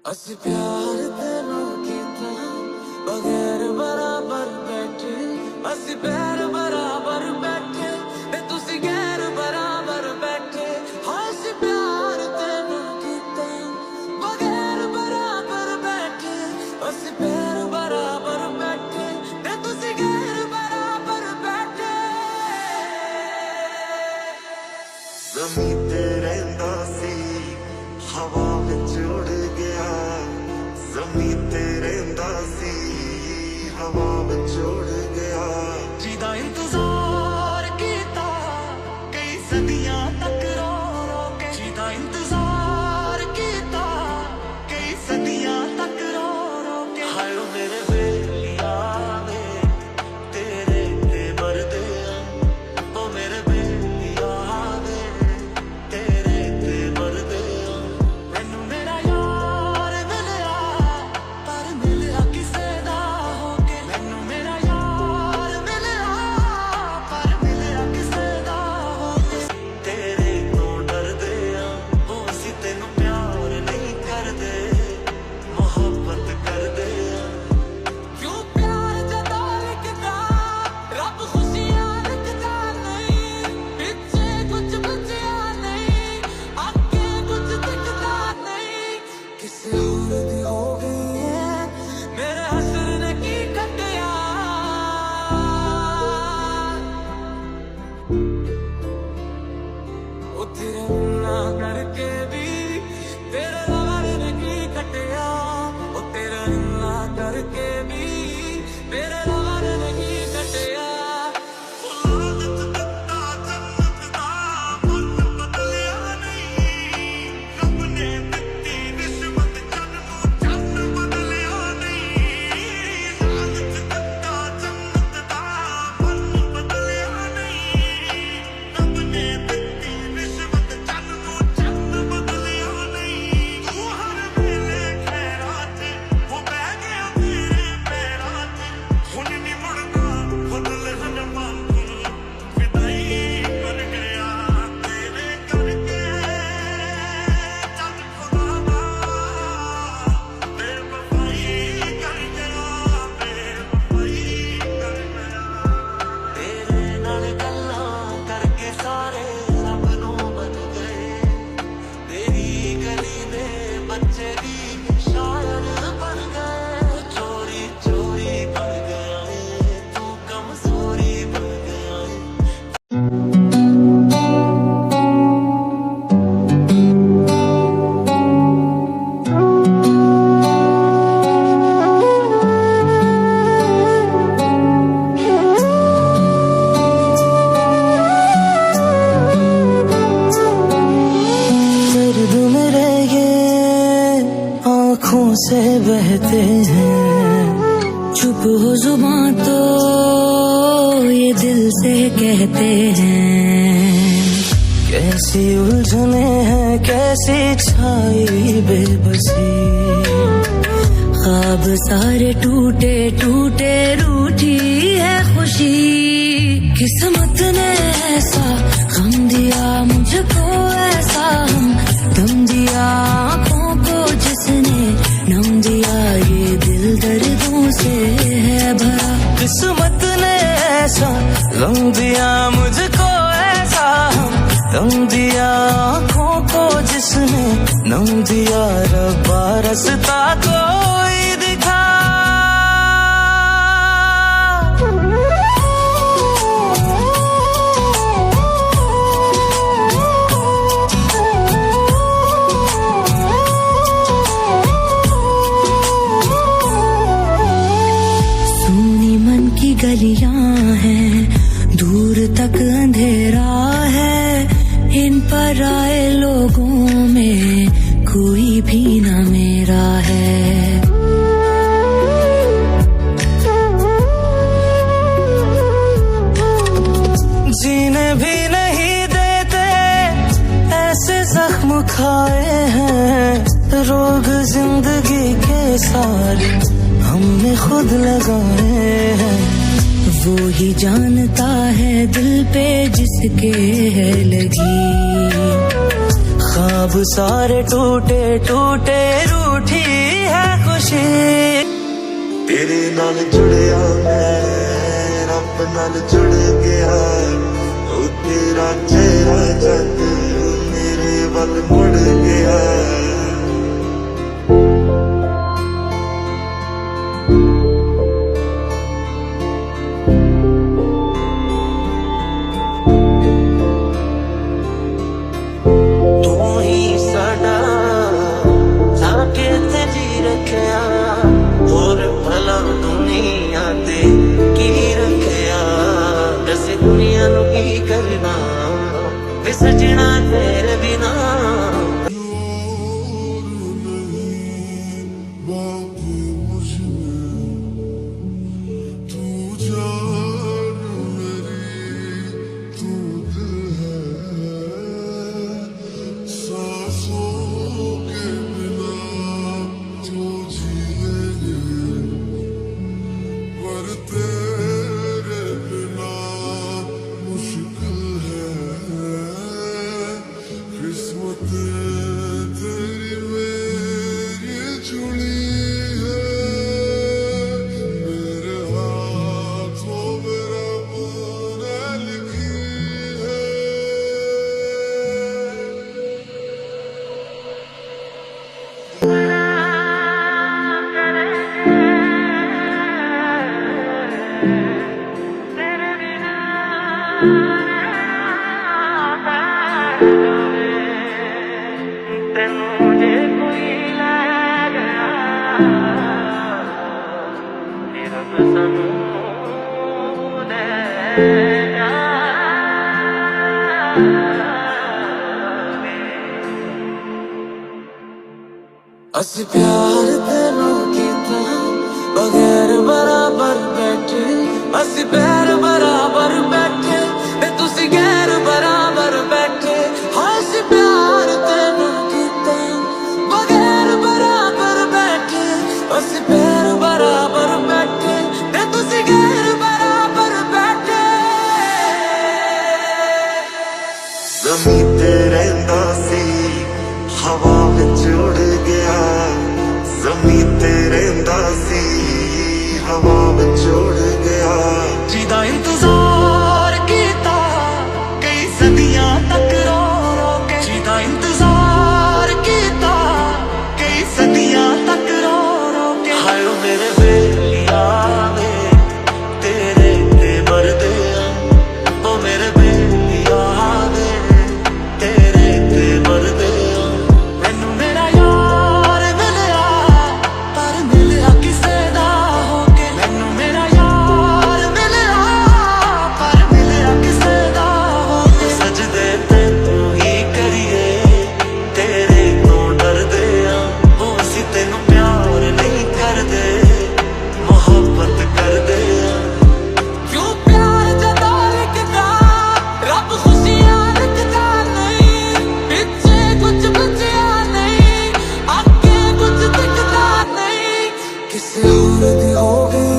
ਅਸੀਂ ਪਿਆਰ ਤੈਨੂੰ ਕੀਤਾ ਬਗੈਰ ਬਰਾਬਰ ਬੈਠੇ, ਅਸੀਂ ਪੈਰ ਬਰਾਬਰ ਬੈਠੇ ਤੇ ਤੁਸੀਂ ਗੈਰ ਬਰਾਬਰ ਬੈਠੇ। ਹਾਂ ਅਸੀਂ ਪਿਆਰ ਤੈਨੂੰ ਕੀਤਾ ਬਗੈਰ ਬਰਾਬਰ ਬੈਠੇ, ਅਸੀਂ ਪੈਰ ਬਰਾਬਰ ਬੈਠੇ ਤੇ ਤੁਸੀਂ ਗੈਰ ਬਰਾਬਰ ਬੈਠੇ। ਜ਼ਮੀਨ ਤੇ ਰਹਿੰਦਾ ਸੀ ਹਵਾ ਵਿੱਚ ਉੜ ਗਿਆ, ਜ਼ਮੀਨ ਤੇ ਰਹਿੰਦਾ ਸੀ ਹਵਾ ਵਿੱਚ ਉੜ ਗਿਆ। ਜਿਹਦਾ ਇੰਤਜ਼ਾਰ ਕੀਤਾ ਕਈ ਸਦੀਆਂ ਤੱਕ ਰੋ ਰੋ ਕੇ, ਜਿਹਦਾ ਇੰਤਜ਼ਾਰ ਕੀਤਾ ਕਈ ਸਦੀਆਂ ਤੱਕ ਰੋ ਰੋ ਕੇ। ਹਾਏ ਓ ਮੇਰੇ ਬੇਲੀਆਂ ਵੇ ਤੇਰੇ ਤੇ ਮਰਦੇ ਆ, ਓ ਮੇਰੇ ਬੇਲੀਆਂ ਵੇ ਤੇਰੇ ਤੇ ਮਰਦੇ ਆ। ਮੈਨੂੰ ਮੇਰਾ ਯਾਰ ਮਿਲਿਆ ਪਰ ਮਿਲਿਆ ਕਿਸੇ ਦਾ ਹੋ ਕੇ, ਮੈਨੂੰ ਮੇਰਾ ਯਾਰ ਮਿਲਿਆ ਪਰ ਮਿਲਿਆ ਕਿਸੇ ਦਾ ਹੋ ਕੇ। ਤੇਰੇ ਤੋਂ ਡਰਦੇ ਆ ਉਹ ਅਸੀਂ ਤੈਨੂੰ ਪਿਆਰ ਨਹੀਂ ਕਰਦੇ, ਮੁਹੱਬਤ ਕਰਦੇ ਆ। ਕਿਉਂ ਪਿਆਰ ਜਦੋਂ ਲਿਖਦਾ ਰੱਬ ਖੁਸ਼ੀਆਂ ਲਿਖਦਾ ਨਹੀਂ, ਪਿੱਛੇ ਕੁਝ ਬਚਿਆ ਨਹੀਂ, ਅੱਗੇ ਕੁਝ ਦਿਖਦਾ ਨਹੀਂ। ਕਿਸੇ ਹੋਰ ਦੀ ਹੋ ਗਈ ਹੈ ਮੇਰੇ ਹਸਰ ਨੇ ਕੀ ਕੱਟਿਆ, ਉਹ ਤੇਰੇ ਨਾ ਕਰਕੇ ਵੀ ਤੇਰੇ ਲਵਰ ਨੇ ਕੀ ਕੱਟਿਆ, ਉਹ ਤੇਰਾ ਨਾ ਕਰਕੇ ਵੀ ਮੇਰੇ ਲਵਰ ਨੇ ਕੀ ਕੱਟਿਆ। ਲਾਲਚ ਦਿੱਤਾ ਜੰਨਤ ਦਾ ਮੁੱਲ ਬਦਲਿਆ ਨਹੀਂ, ਰੱਬ ਨੇ ਦਿੱਤੀ ਰਿਸ਼ਵਤ ਜੰਨ ਬਦਲਿਆ ਨਹੀਂ। ਲਾਲਚ ਦਿੱਤਾ ਜੰਨਤ ਦਾ ਮੁੱਲ ਬਦਲਿਆ ਨਹੀਂ, ਰੱਬ ਨੇ ਦਿੱਤੀ ਰਿਸ਼ਵਤ ਜੰਨ ਬਦਲਿਆ ਨਹੀਂ। ਤੂੰ ਹਰ ਵੇਲੇ ਖੈਰਾਂ 'ਚ ਉਹ ਬਹਿ ਗਿਆ ਤੇਰੇ ਪੈਰਾਂ 'ਚ, ਹੁਣ ਨੀ ਮੁੜਦਾ ਬਦਲ ਹਨ ਮੰਗ ਵਿਦਾਈ ਕਰ ਗਿਆ ਤੇਰੇ ਕਰਕੇ। ਚੱਲ ਖੁਦਾ ਦਾ ਬੇਵਫਾਈ ਕਰ ਗਿਆ, ਬੇਵਫਾਈ ਕਰ ਗਿਆ। ਤੇਰੇ ਨਾਲ ਗੱਲਾਂ ਕਰਕੇ ਸਾਰੇ ਰੱਬ ਨੂੰ ਬਣ ਗਏ, ਤੇਰੀ ਗਲੀ ਦੇ ਬੱਚੇ ਵੀ ਸ਼ਾਇਰ ਬਣ ਗਏ। ਚੋਰੀ ਚੋਰੀ ਬਣ ਗਿਆ ਏ ਤੂੰ ਕਮਜ਼ੋਰੀ ਬਣ ਗਿਆ ਏ। दर्द मेरे ये आँखों से बहते हैं, चुप हो जुबां तो ये दिल से कहते हैं। कैसी उलझने हैं कैसी छाई बेबसी, ख्वाब सारे टूटे टूटे रूठी है खुशी। किस्मत ने ऐसा गम दिया मुझको, ऐसा दम दिया आँखों को जिसने नम दिया, ये दिल दर्दों से है भरा। किस्मत ने ऐसा गम दिया मुझको, ऐसा दम दिया आँखों को जिसने नम दिया। रब्बा रास्ता कोई दिखा, सुनी मन की गलियां हैं दूर तक अंधेरा है, इन पर आए लोगों में कोई भी ना मेरा खाए हैं रोग जिंदगी के सारे हमने खुद लगाए हैं। वो ही जानता है दिल पे जिसके है लगी। ख्वाब सारे टूटे टूटे रूठी है खुशी। तेरे नाल जुड़िया मैं रब नाल जुड़ गया। ओ तेरा चेहरा जग मेरे वल मुड़ गया। तू ही साडा साके ते जी रखिया। और भला दुनिया ते की रखिया। दस दुनिया नू की करना वे सजना तेरे बिना। ਅਸੀਂ ਪਿਆਰ ਤੈਨੂੰ ਕੀਤਾ ਬਗੈਰ ਬਰਾਬਰ ਬੈਠੇ। ਅਸੀਂ ਪੈਰ ਬਰਾਬਰ ਬੈਠੇ ਤੇ ਤੁਸੀਂ ਗੈਰ ਬਰਾਬਰ ਬੈਠੇ। ਹਾਂ ਅਸੀਂ ਪਿਆਰ ਤੈਨੂੰ ਕੀਤਾ ਬਗੈਰ ਬਰਾਬਰ ਬੈਠੇ। ਅਸੀਂ ਪੈਰ ਬਰਾਬਰ ਬੈਠੇ ਤੇ ਤੁਸੀਂ ਗੈਰ ਬਰਾਬਰ ਬੈਠੇ। ਜ਼ਮੀਨ ਤੇ ਰਹਿੰਦਾ ਸੀ ਹਵਾ ਵਿੱਚ ਉੜ ਗਿਆ। ਜ਼ਮੀਨ ਤੇ ਰਹਿੰਦਾ ਸੀ ਹਵਾ ਵਿੱਚ ਉੜ ਗਿਆ। ਜਿਹਦਾ ਇੰਤਜ਼ਾਰ ਕੀਤਾ ਕਈ ਸਦੀਆਂ ਤੱਕ ਰੋ ਰੋ ਕੇ। ਜਿਹਦਾ ਇੰਤਜ਼ਾਰ ਕੀਤਾ ਕਈ ਸਦੀਆਂ ਤੱਕ ਰੋ ਰੋ ਕੇ। ਹਾਏ ਓ ਮੇਰੇ ਬੇਲੀਆ ਵੇ ਤੇਰੇ ਤੇ ਮਰਦੇ ਆ। ਓ ਮੇਰੇ ਬੇਲੀਆ ਵੇ ਤੇਰੇ ਤੇ ਮਰਦੇ ਆ। ਮੈਨੂੰ ਮੇਰਾ ਯਾਰ ਮਿਲਿਆ ਪਰ ਮਿਲਿਆ ਕਿਸੇ ਦਾ ਹੋ ਕੇ। ਮੈਨੂੰ ਮੇਰਾ ਯਾਰ ਮਿਲਿਆ ਪਰ ਮਿਲਿਆ ਕਿਸੇ ਦਾ ਹੋ ਕੇ। ਸਜਦੇ ਤੇ ਤੂੰ ਹੀ ਕਰੀਏ ਤੇਰੇ ਤੋਂ ਡਰਦੇ ਆ। ਉਹ ਅਸੀਂ ਤੈਨੂੰ ਪਿਆਰ ਨਹੀਂ ਕਰਦੇ ਮੁਹੱਬਤ ਕਰਦੇ ਆ। ਕਿਉਂ ਪਿਆਰ ਜਦੋਂ ਲਿਖਦਾ ਰੱਬ ਖੁਸ਼ੀਆਂ ਲਿਖਦਾ ਨਹੀਂ। ਪਿੱਛੇ ਕੁਝ ਬਚਿਆ ਨਹੀਂ ਅੱਗੇ ਕੁਝ ਦਿਖਦਾ ਨਹੀਂ। ਕਿਸੇ ਹੋਰ ਦੀ ਹੋ ਗਈ